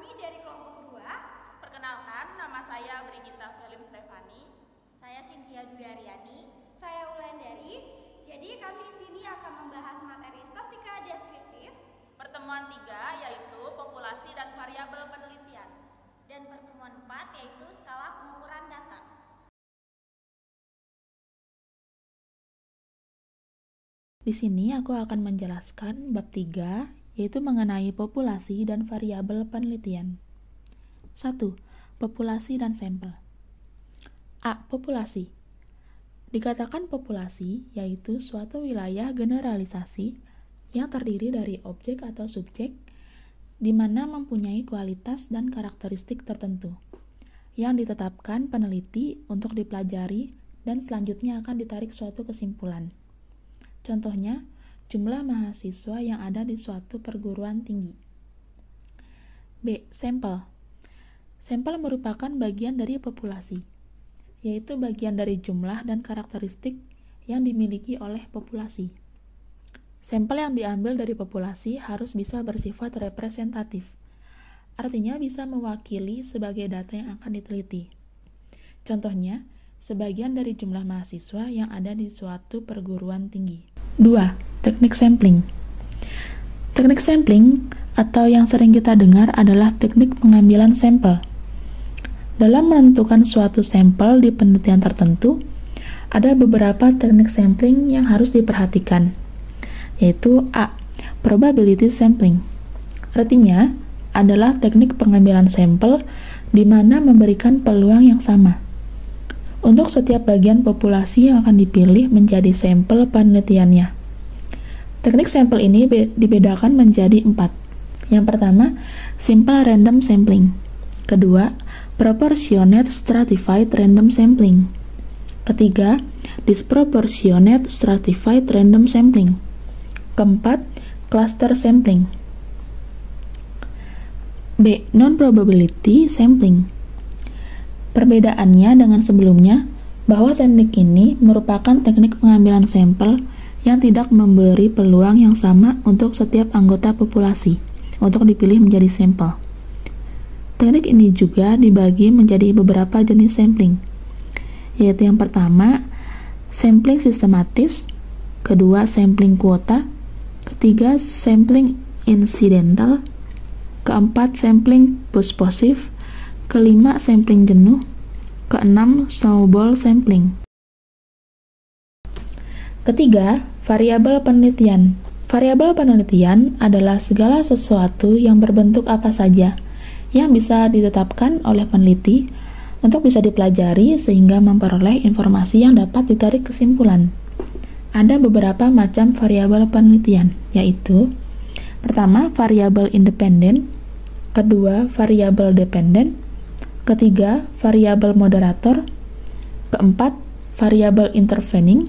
kami dari kelompok 2. Perkenalkan, nama saya Brigita Felim Stefani. Saya Cynthia Dwi Aryani. Saya Wulandari. Jadi kami di sini akan membahas materi statistika deskriptif. Pertemuan 3 yaitu populasi dan variabel penelitian. Dan pertemuan 4 yaitu skala pengukuran data. Di sini aku akan menjelaskan bab 3, yaitu mengenai populasi dan variabel penelitian. 1. Populasi dan sampel. A. Populasi. Dikatakan populasi, yaitu suatu wilayah generalisasi yang terdiri dari objek atau subjek, di mana mempunyai kualitas dan karakteristik tertentu, yang ditetapkan peneliti untuk dipelajari dan selanjutnya akan ditarik suatu kesimpulan. Contohnya, jumlah mahasiswa yang ada di suatu perguruan tinggi. B. Sampel. Sampel merupakan bagian dari populasi, yaitu bagian dari jumlah dan karakteristik yang dimiliki oleh populasi. Sampel yang diambil dari populasi harus bisa bersifat representatif, artinya bisa mewakili sebagai data yang akan diteliti. Contohnya, sebagian dari jumlah mahasiswa yang ada di suatu perguruan tinggi. 2. Teknik sampling. Teknik sampling atau yang sering kita dengar adalah teknik pengambilan sampel. Dalam menentukan suatu sampel di penelitian tertentu, ada beberapa teknik sampling yang harus diperhatikan, yaitu A. Probability sampling. Artinya, adalah teknik pengambilan sampel di mana memberikan peluang yang sama untuk setiap bagian populasi yang akan dipilih menjadi sampel penelitiannya. Teknik sampel ini dibedakan menjadi 4. Yang pertama, simple random sampling. Kedua, proportionate stratified random sampling. Ketiga, disproportionate stratified random sampling. Keempat, cluster sampling. B. Non-probability sampling. Perbedaannya dengan sebelumnya, bahwa teknik ini merupakan teknik pengambilan sampel yang tidak memberi peluang yang sama untuk setiap anggota populasi untuk dipilih menjadi sampel. Teknik ini juga dibagi menjadi beberapa jenis sampling, yaitu yang pertama, sampling sistematis, kedua, sampling kuota, ketiga, sampling incidental, keempat, sampling posposif, kelima, sampling jenuh, keenam, snowball sampling. Ketiga, variabel penelitian. Variabel penelitian adalah segala sesuatu yang berbentuk apa saja yang bisa ditetapkan oleh peneliti untuk bisa dipelajari sehingga memperoleh informasi yang dapat ditarik kesimpulan. Ada beberapa macam variabel penelitian, yaitu pertama, variabel independen, kedua, variabel dependen, ketiga, variabel moderator, keempat, variabel intervening,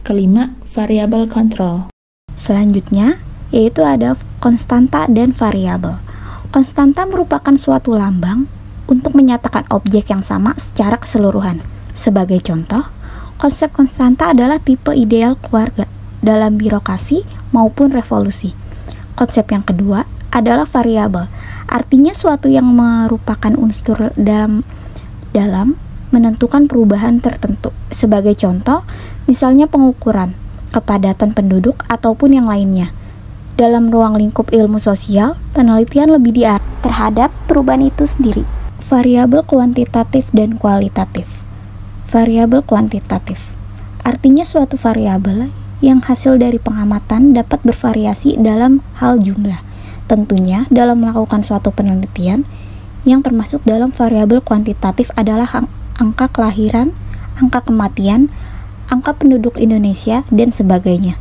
kelima, variabel control. Selanjutnya, yaitu ada konstanta dan variabel. Konstanta merupakan suatu lambang untuk menyatakan objek yang sama secara keseluruhan. Sebagai contoh, konsep konstanta adalah tipe ideal keluarga dalam birokrasi maupun revolusi. Konsep yang kedua adalah variabel, artinya suatu yang merupakan unsur dalam menentukan perubahan tertentu. Sebagai contoh, misalnya pengukuran kepadatan penduduk ataupun yang lainnya. Dalam ruang lingkup ilmu sosial, penelitian lebih diarahkan terhadap perubahan itu sendiri. Variabel kuantitatif dan kualitatif. Variabel kuantitatif artinya suatu variabel yang hasil dari pengamatan dapat bervariasi dalam hal jumlah. Tentunya, dalam melakukan suatu penelitian, yang termasuk dalam variabel kuantitatif adalah angka kelahiran, angka kematian, angka penduduk Indonesia, dan sebagainya.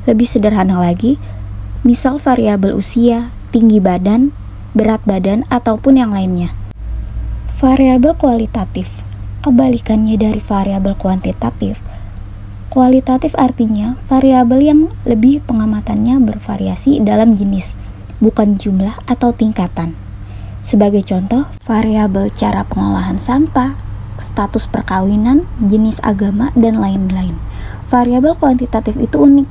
Lebih sederhana lagi, misal variabel usia, tinggi badan, berat badan, ataupun yang lainnya. Variabel kualitatif, kebalikannya dari variabel kuantitatif. Kualitatif artinya variabel yang lebih pengamatannya bervariasi dalam jenis, bukan jumlah atau tingkatan. Sebagai contoh, variabel cara pengolahan sampah, status perkawinan, jenis agama, dan lain-lain. Variabel kuantitatif itu unik,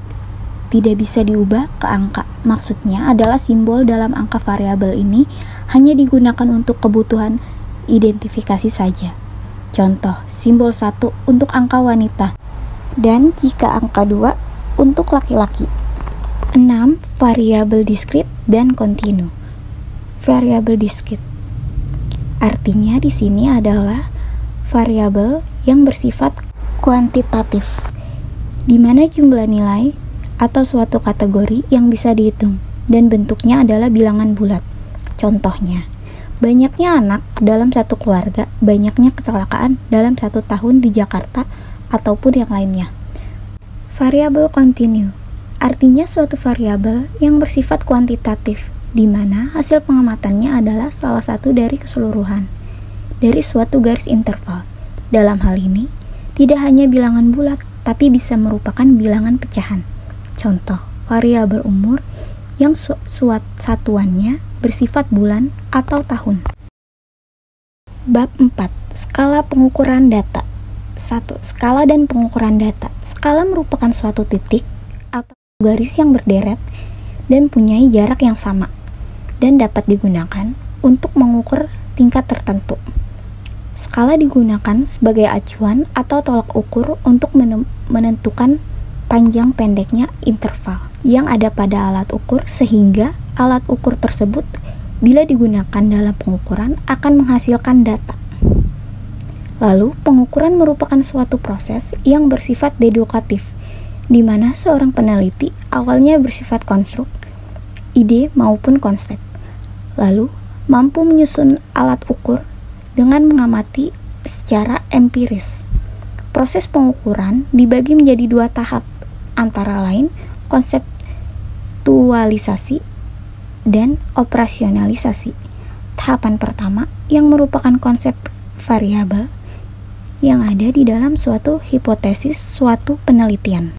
tidak bisa diubah ke angka. Maksudnya adalah simbol dalam angka variabel ini hanya digunakan untuk kebutuhan identifikasi saja. Contoh, simbol 1 untuk angka wanita, dan jika angka 2 untuk laki-laki. 6. Variabel diskrit dan kontinu. Variabel diskrit artinya di sini adalah variabel yang bersifat kuantitatif, di mana jumlah nilai atau suatu kategori yang bisa dihitung dan bentuknya adalah bilangan bulat. Contohnya, banyaknya anak dalam satu keluarga, banyaknya kecelakaan dalam 1 tahun di Jakarta, ataupun yang lainnya. Variabel kontinu artinya suatu variabel yang bersifat kuantitatif, di mana hasil pengamatannya adalah salah satu dari keseluruhan dari suatu garis interval. Dalam hal ini, tidak hanya bilangan bulat, tapi bisa merupakan bilangan pecahan. Contoh, variabel umur yang satuannya bersifat bulan atau tahun. Bab 4. Skala pengukuran data. 1. Skala dan pengukuran data. Skala merupakan suatu titik atau garis yang berderet dan punya jarak yang sama, dan dapat digunakan untuk mengukur tingkat tertentu. Skala digunakan sebagai acuan atau tolak ukur untuk menentukan panjang pendeknya interval yang ada pada alat ukur, sehingga alat ukur tersebut bila digunakan dalam pengukuran akan menghasilkan data. Lalu, pengukuran merupakan suatu proses yang bersifat dedukatif, di mana seorang peneliti awalnya bersifat konstruk, ide maupun konsep, lalu mampu menyusun alat ukur dengan mengamati secara empiris. Proses pengukuran dibagi menjadi 2 tahap, antara lain konseptualisasi dan operasionalisasi. Tahapan pertama yang merupakan konsep variabel yang ada di dalam suatu hipotesis suatu penelitian.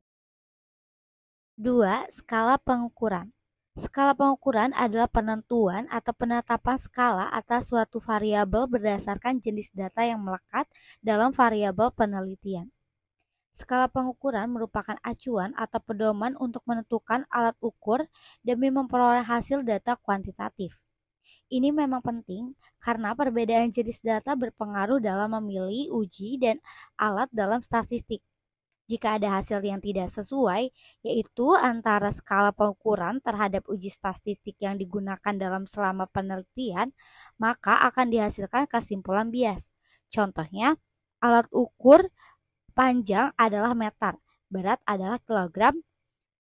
2. Skala pengukuran. Skala pengukuran adalah penentuan atau penetapan skala atas suatu variabel berdasarkan jenis data yang melekat dalam variabel penelitian. Skala pengukuran merupakan acuan atau pedoman untuk menentukan alat ukur demi memperoleh hasil data kuantitatif. Ini memang penting karena perbedaan jenis data berpengaruh dalam memilih, uji, dan alat dalam statistik. Jika ada hasil yang tidak sesuai, yaitu antara skala pengukuran terhadap uji statistik yang digunakan dalam selama penelitian, maka akan dihasilkan kesimpulan bias. Contohnya, alat ukur panjang adalah meter, berat adalah kilogram,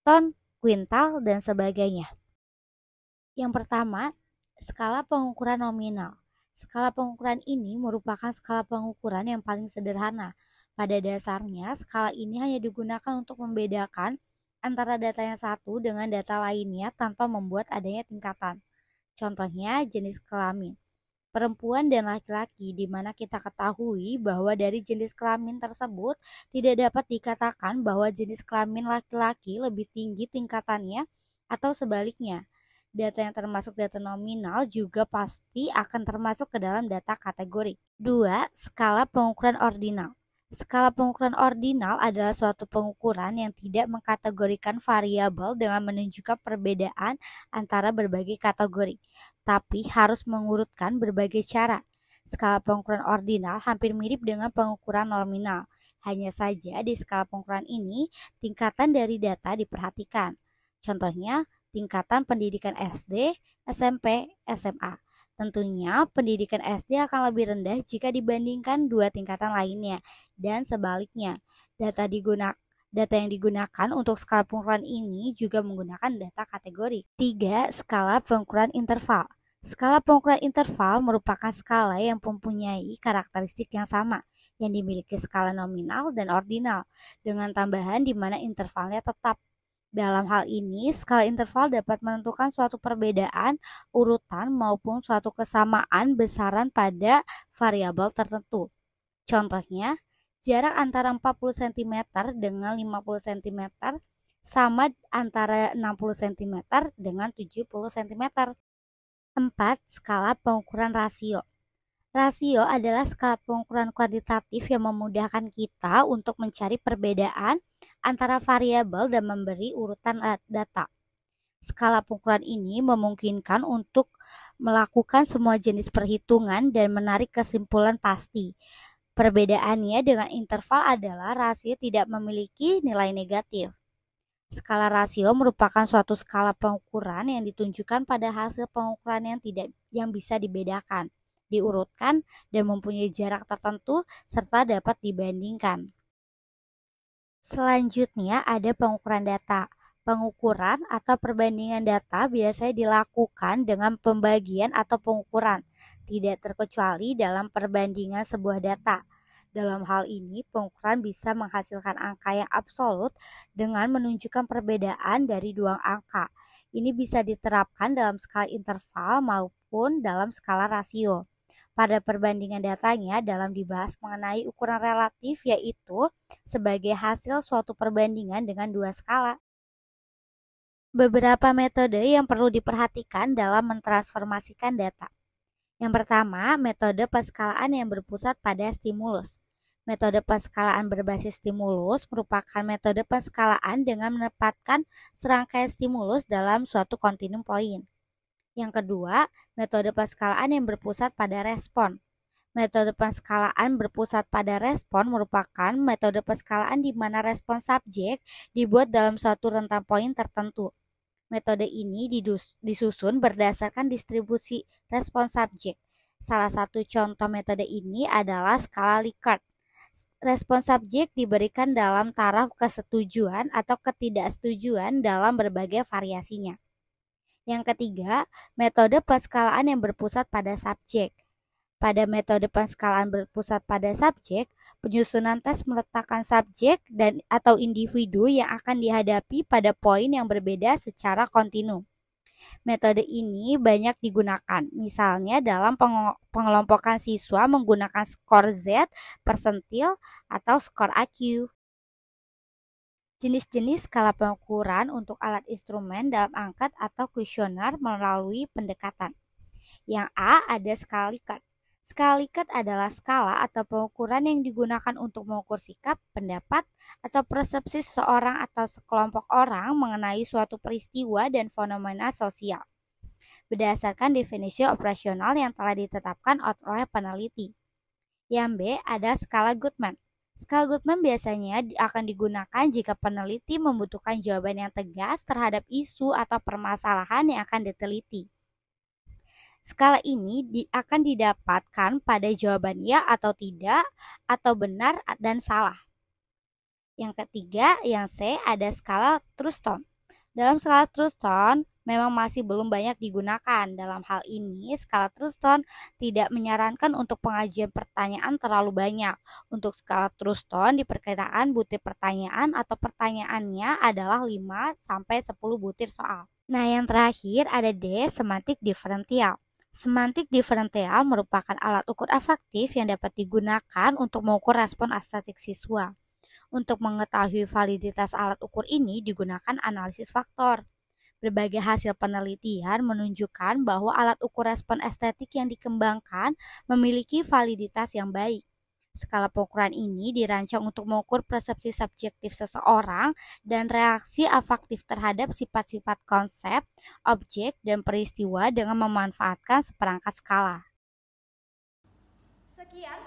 ton, kuintal, dan sebagainya. Yang pertama, skala pengukuran nominal. Skala pengukuran ini merupakan skala pengukuran yang paling sederhana. Pada dasarnya, skala ini hanya digunakan untuk membedakan antara data yang satu dengan data lainnya tanpa membuat adanya tingkatan. Contohnya, jenis kelamin. Perempuan dan laki-laki, di mana kita ketahui bahwa dari jenis kelamin tersebut tidak dapat dikatakan bahwa jenis kelamin laki-laki lebih tinggi tingkatannya atau sebaliknya. Data yang termasuk data nominal juga pasti akan termasuk ke dalam data kategori. 2. Skala pengukuran ordinal. Skala pengukuran ordinal adalah suatu pengukuran yang tidak mengkategorikan variabel dengan menunjukkan perbedaan antara berbagai kategori, tapi harus mengurutkan berbagai cara. Skala pengukuran ordinal hampir mirip dengan pengukuran nominal. Hanya saja di skala pengukuran ini, tingkatan dari data diperhatikan. Contohnya, tingkatan pendidikan SD, SMP, SMA. Tentunya pendidikan SD akan lebih rendah jika dibandingkan 2 tingkatan lainnya, dan sebaliknya. Data yang digunakan untuk skala pengukuran ini juga menggunakan data kategori. 3. Skala pengukuran interval. Skala pengukuran interval merupakan skala yang mempunyai karakteristik yang sama, yang dimiliki skala nominal dan ordinal, dengan tambahan di mana intervalnya tetap. Dalam hal ini, skala interval dapat menentukan suatu perbedaan urutan maupun suatu kesamaan besaran pada variabel tertentu. Contohnya, jarak antara 40 cm dengan 50 cm sama antara 60 cm dengan 70 cm. 4. Skala pengukuran rasio. Rasio adalah skala pengukuran kuantitatif yang memudahkan kita untuk mencari perbedaan antara variabel dan memberi urutan data. Skala pengukuran ini memungkinkan untuk melakukan semua jenis perhitungan dan menarik kesimpulan pasti. Perbedaannya dengan interval adalah rasio tidak memiliki nilai negatif. Skala rasio merupakan suatu skala pengukuran yang ditunjukkan pada hasil pengukuran yang bisa dibedakan, diurutkan, dan mempunyai jarak tertentu serta dapat dibandingkan. Selanjutnya ada pengukuran data. Pengukuran atau perbandingan data biasanya dilakukan dengan pembagian atau pengukuran, tidak terkecuali dalam perbandingan sebuah data. Dalam hal ini, pengukuran bisa menghasilkan angka yang absolut dengan menunjukkan perbedaan dari dua angka. Ini bisa diterapkan dalam skala interval maupun dalam skala rasio. Pada perbandingan datanya dalam dibahas mengenai ukuran relatif, yaitu sebagai hasil suatu perbandingan dengan dua skala. Beberapa metode yang perlu diperhatikan dalam mentransformasikan data. Yang pertama, metode penskalaan yang berpusat pada stimulus. Metode penskalaan berbasis stimulus merupakan metode penskalaan dengan menempatkan serangkaian stimulus dalam suatu continuum point. Yang kedua, metode penskalaan yang berpusat pada respon. Metode penskalaan berpusat pada respon merupakan metode penskalaan di mana respon subjek dibuat dalam suatu rentang poin tertentu. Metode ini disusun berdasarkan distribusi respon subjek. Salah satu contoh metode ini adalah skala Likert. Respon subjek diberikan dalam taraf kesetujuan atau ketidaksetujuan dalam berbagai variasinya. Yang ketiga, metode penskalaan yang berpusat pada subjek. Pada metode penskalaan berpusat pada subjek, penyusunan tes meletakkan subjek dan atau individu yang akan dihadapi pada poin yang berbeda secara kontinu. Metode ini banyak digunakan, misalnya dalam pengelompokan siswa menggunakan skor Z, persentil, atau skor IQ. Jenis-jenis skala pengukuran untuk alat instrumen dalam angkat atau kuesioner melalui pendekatan. Yang A ada skala Likert. Skala Likert adalah skala atau pengukuran yang digunakan untuk mengukur sikap, pendapat, atau persepsi seseorang atau sekelompok orang mengenai suatu peristiwa dan fenomena sosial, berdasarkan definisi operasional yang telah ditetapkan oleh peneliti. Yang B ada skala Goodman. Skala Goodman biasanya akan digunakan jika peneliti membutuhkan jawaban yang tegas terhadap isu atau permasalahan yang akan diteliti. Skala ini akan didapatkan pada jawaban ya atau tidak, atau benar dan salah. Yang ketiga, yang C ada skala Truston. Dalam skala Truston memang masih belum banyak digunakan. Dalam hal ini, skala Truston tidak menyarankan untuk pengajian pertanyaan terlalu banyak. Untuk skala Truston diperkirakan butir pertanyaan atau pertanyaannya adalah 5-10 butir soal. Nah, yang terakhir ada D, semantik diferensial. Semantik diferensial merupakan alat ukur efektif yang dapat digunakan untuk mengukur respon estetik siswa. Untuk mengetahui validitas alat ukur ini digunakan analisis faktor. Berbagai hasil penelitian menunjukkan bahwa alat ukur respon estetik yang dikembangkan memiliki validitas yang baik. Skala pengukuran ini dirancang untuk mengukur persepsi subjektif seseorang dan reaksi afektif terhadap sifat-sifat konsep, objek, dan peristiwa dengan memanfaatkan seperangkat skala. Sekian